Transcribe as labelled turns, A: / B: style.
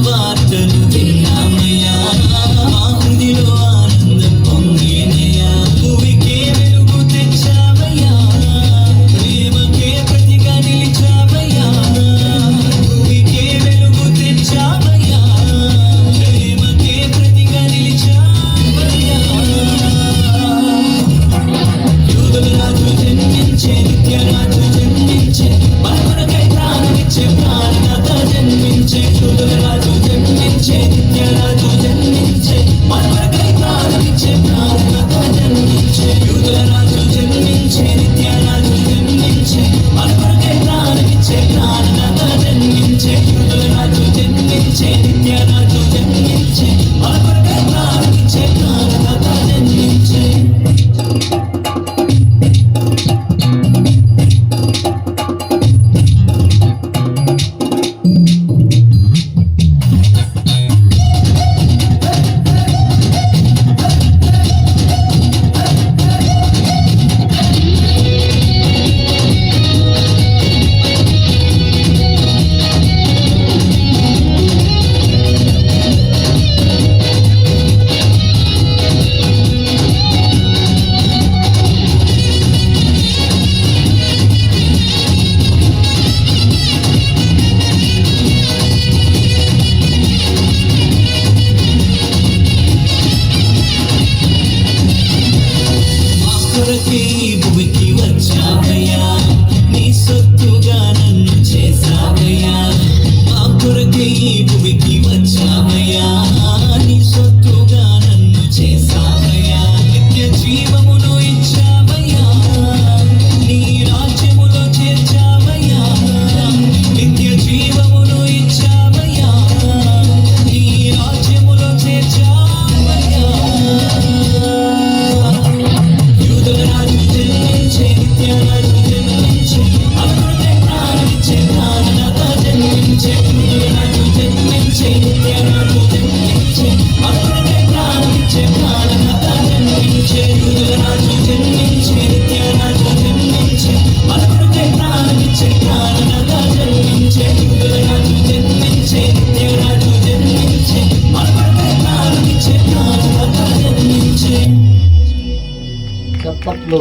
A: వార్తలు విన్నామయ్యా, మా హృదిలో ఆనందం పొంగేనయ్యా. భూమికే వెలుగు తెచ్చావయ్యా, ప్రేమకే ప్రతిగా నిలిచావయ్యా. భూమికే వెలుగు తెచ్చావయ్యా, ప్రేమకే ప్రతిగా నిలిచావయ్యా. యూదుల రాజు జన్మించే, నిత్య రాజు జన్మించే, మన కొరకై ప్రాణమిచ్చే ప్రాణదాత జన్మించే. యూదుల రాజు జన్మించే, నిత్య రాజు జన్మించే, మన కొరకై ప్రాణమిచ్చే ప్రాణదాత జన్మించే. యూదుల రాజు జన్మించే, నిత్య రాజు జన్మించే, మన కొరకై ప్రాణమిచ్చే ప్రాణదాత జన్మించే. యూదుల రాజు జన్మించే, నిత్య రాజు జన్మించే, మన కొరకై ప్రాణమిచ్చే ప్రాణదాత జన్మించే. కొరకే ఈ భూమికి వచ్చావయ్యా, నీ సొత్తుగా నన్ను చేసావయ్యా. మా కొరకే ఈ భూమికి వచ్చావయ్యా, నీ సొత్తుగా నన్ను చేసావయ్యా. నిత్య జీవమును ఇచ్చావయ్యా, నీ రాజ్యములో చేర్చావయ్యా. నిత్య జీవమును ఇచ్చావయ్యా, నీ రాజ్యములో చేర్చావయ్యా. యూదుల రాజు జన్మించే, నిత్య రాజు జన్మించే, మన కొరకై ప్రాణమిచ్చే ప్రాణదాత జన్మించే. యూదుల రాజు జన్మించే, నిత్య రాజు జన్మించే, మన కొరకై ప్రాణమిచ్చే ప్రాణదాత జన్మించే. యూదుల రాజు జన్మించే, నిత్య రాజు జన్మించే, మన కొరకై ప్రాణమిచ్చే ప్రాణదాత జన్మించే. యూదుల రాజు జన్మించే, నిత్య రాజు జన్మించే, మన కొరకై ప్రాణమిచ్చే ప్రాణదాత జన్మించే.
B: చప్పట్లు.